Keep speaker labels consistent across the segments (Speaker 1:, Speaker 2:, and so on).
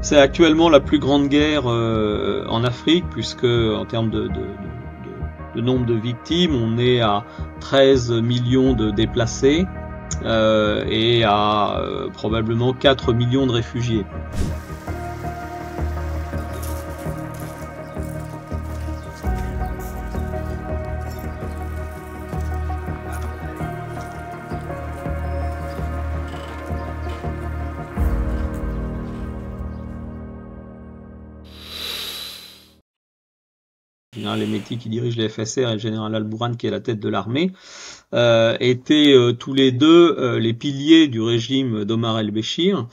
Speaker 1: C'est actuellement la plus grande guerre en Afrique, puisque en termes de nombre de victimes, on est à 13 millions de déplacés et à probablement 4 millions de réfugiés. Le général Hemeti qui dirige les FSR et le général Al-Bourhan qui est la tête de l'armée, étaient tous les deux les piliers du régime d'Omar el-Béchir,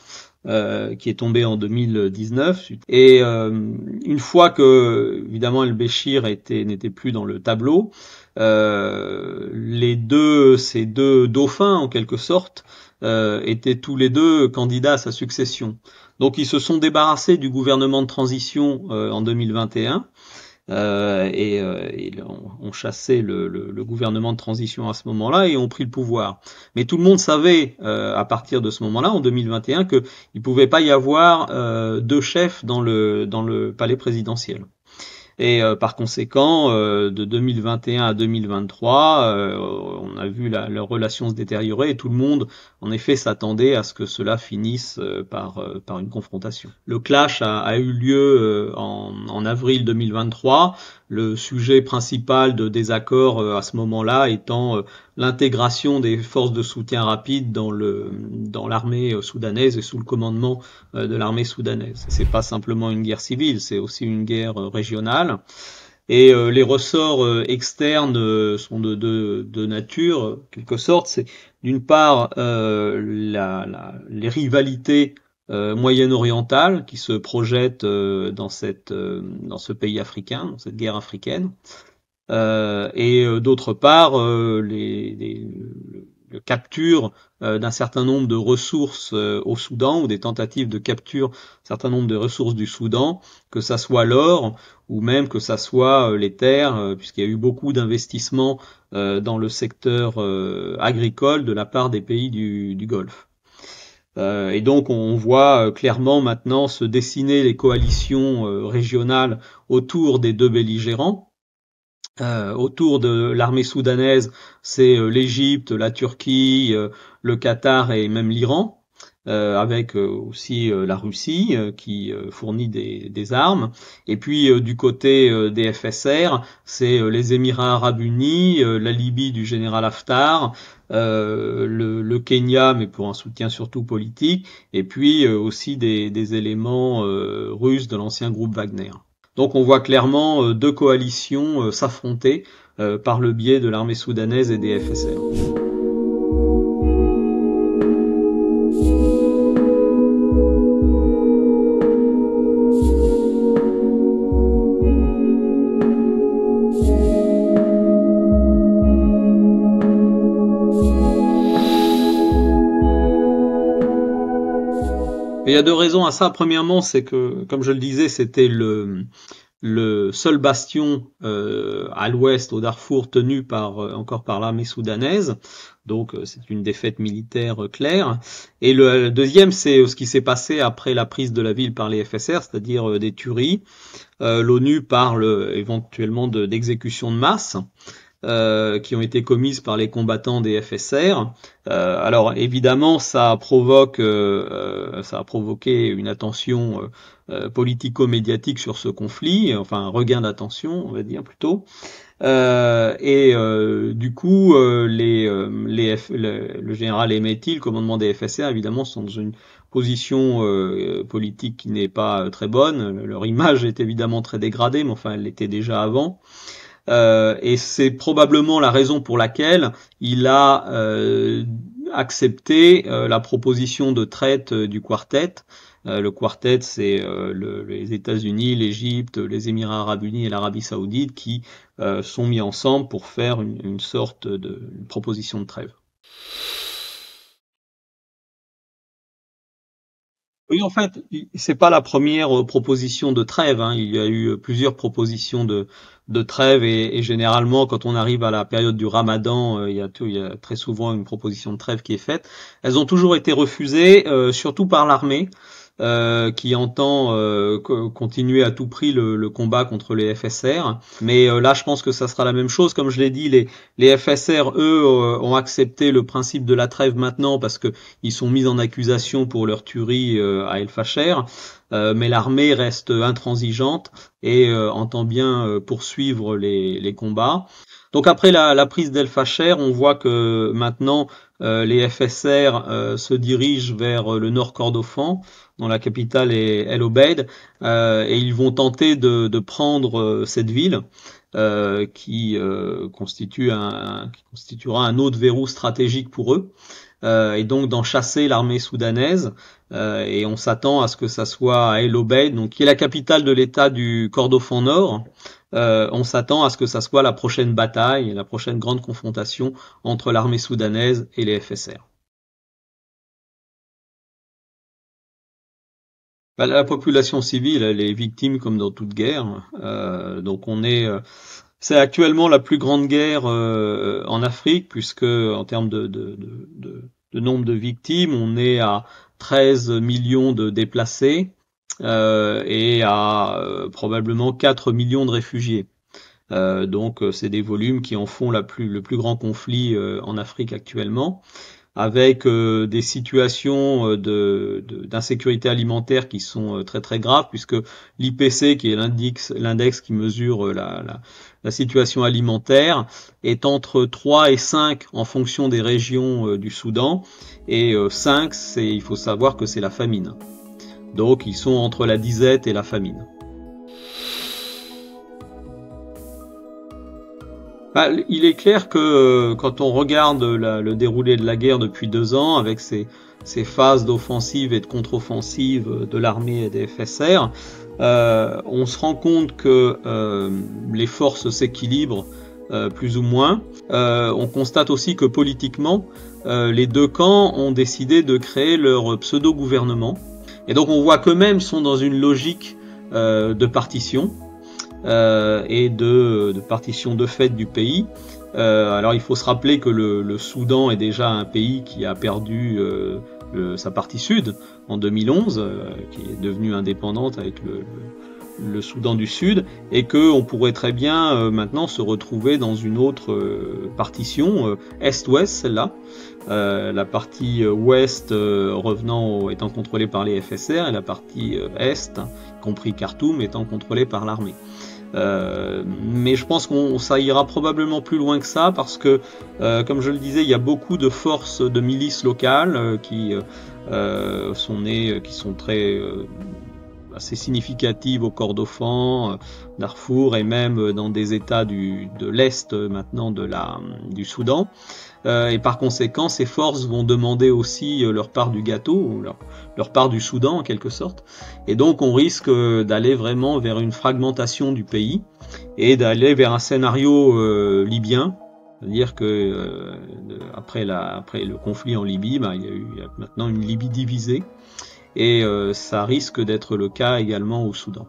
Speaker 1: qui est tombé en 2019. Et une fois que, évidemment, el-Béchir n'était plus dans le tableau, ces deux dauphins, en quelque sorte, étaient tous les deux candidats à sa succession. Donc ils se sont débarrassés du gouvernement de transition en 2021. On chassé le gouvernement de transition à ce moment-là et ont pris le pouvoir. Mais tout le monde savait à partir de ce moment-là, en 2021, qu'il ne pouvait pas y avoir deux chefs dans le palais présidentiel. Et par conséquent, de 2021 à 2023, on a vu leurs relations se détériorer et tout le monde, en effet, s'attendait à ce que cela finisse par une confrontation. Le clash a eu lieu en avril 2023. Le sujet principal de désaccord à ce moment-là étant l'intégration des forces de soutien rapide dans l'armée soudanaise et sous le commandement de l'armée soudanaise. C'est pas simplement une guerre civile, c'est aussi une guerre régionale. Et les ressorts externes sont de nature, quelque sorte. C'est d'une part les rivalités moyen-orientales qui se projettent dans ce pays africain, dans cette guerre africaine. Et d'autre part le capture d'un certain nombre de ressources au Soudan, ou des tentatives de capture d'un certain nombre de ressources du Soudan, que ça soit l'or ou même que ça soit les terres, puisqu'il y a eu beaucoup d'investissements dans le secteur agricole de la part des pays du Golfe. Et donc on voit clairement maintenant se dessiner les coalitions régionales autour des deux belligérants. Autour de l'armée soudanaise, c'est l'Égypte, la Turquie, le Qatar et même l'Iran, avec aussi la Russie qui fournit des armes. Et puis du côté des FSR, c'est les Émirats arabes unis, la Libye du général Haftar, le Kenya, mais pour un soutien surtout politique, et puis aussi des éléments russes de l'ancien groupe Wagner. Donc on voit clairement deux coalitions s'affronter par le biais de l'armée soudanaise et des FSR. Et il y a deux raisons à ça. Premièrement, c'est que, comme je le disais, c'était le seul bastion à l'ouest, au Darfour, tenu encore par l'armée soudanaise. Donc c'est une défaite militaire claire. Et le deuxième, c'est ce qui s'est passé après la prise de la ville par les FSR, c'est-à-dire des tueries. L'ONU parle éventuellement d'exécutions de masse. Qui ont été commises par les combattants des FSR. Alors évidemment, ça a provoqué une attention politico-médiatique sur ce conflit, enfin un regain d'attention, on va dire plutôt. Du coup, le général Hemeti, le commandement des FSR, évidemment, sont dans une position politique qui n'est pas très bonne. Leur image est évidemment très dégradée, mais enfin, elle l'était déjà avant. Et c'est probablement la raison pour laquelle il a accepté la proposition de traite du quartet. Le quartet, c'est les États-Unis, l'Égypte, les Émirats arabes unis et l'Arabie saoudite qui sont mis ensemble pour faire une sorte de proposition de trêve. Oui, en fait, c'est pas la première proposition de trêve, hein. Il y a eu plusieurs propositions de trêve et généralement, quand on arrive à la période du Ramadan, il y a très souvent une proposition de trêve qui est faite. Elles ont toujours été refusées, surtout par l'armée. qui entend continuer à tout prix le combat contre les FSR. Mais là, je pense que ça sera la même chose. Comme je l'ai dit, les FSR, eux, ont accepté le principe de la trêve maintenant parce que ils sont mis en accusation pour leur tuerie à El Fasher. Mais l'armée reste intransigeante et entend bien poursuivre les combats. Donc après la prise d'El Fasher, on voit que maintenant les FSR se dirigent vers le nord Kordofan, dont la capitale est El Obeid, et ils vont tenter de prendre cette ville qui constituera un autre verrou stratégique pour eux, et donc d'en chasser l'armée soudanaise. Et on s'attend à ce que ça soit à El Obeid, donc qui est la capitale de l'État du Kordofan Nord. On s'attend à ce que ça soit la prochaine bataille, la prochaine grande confrontation entre l'armée soudanaise et les FSR. La population civile, elle est victime comme dans toute guerre. Donc c'est actuellement la plus grande guerre en Afrique, puisque en termes de nombre de victimes, on est à 13 millions de déplacés et à probablement 4 millions de réfugiés. Donc c'est des volumes qui en font le plus grand conflit en Afrique actuellement, avec des situations d'insécurité alimentaire qui sont très très graves, puisque l'IPC, qui est l'index qui mesure la situation alimentaire, est entre 3 et 5 en fonction des régions du Soudan, et 5, il faut savoir que c'est la famine. Donc ils sont entre la disette et la famine. Il est clair que quand on regarde le déroulé de la guerre depuis 2 ans, avec ces phases d'offensive et de contre-offensive de l'armée et des FSR, on se rend compte que les forces s'équilibrent plus ou moins. On constate aussi que politiquement, les deux camps ont décidé de créer leur pseudo-gouvernement. Et donc on voit qu'eux-mêmes sont dans une logique de partition. Et de partition de fait du pays. Alors il faut se rappeler que le Soudan est déjà un pays qui a perdu sa partie sud en 2011, qui est devenue indépendante avec le Soudan du Sud, et que on pourrait très bien maintenant se retrouver dans une autre partition est-ouest, celle-là. La partie ouest étant contrôlée par les FSR, et la partie est, y compris Khartoum, étant contrôlée par l'armée. Mais je pense ça ira probablement plus loin que ça, parce que, comme je le disais, il y a beaucoup de forces de milices locales qui sont très assez significatives au Kordofan, Darfour, et même dans des États de l'Est maintenant du Soudan. Et par conséquent, ces forces vont demander aussi leur part du gâteau, leur part du Soudan en quelque sorte. Et donc on risque d'aller vraiment vers une fragmentation du pays et d'aller vers un scénario libyen. C'est-à-dire que après le conflit en Libye, il y a maintenant une Libye divisée, et ça risque d'être le cas également au Soudan.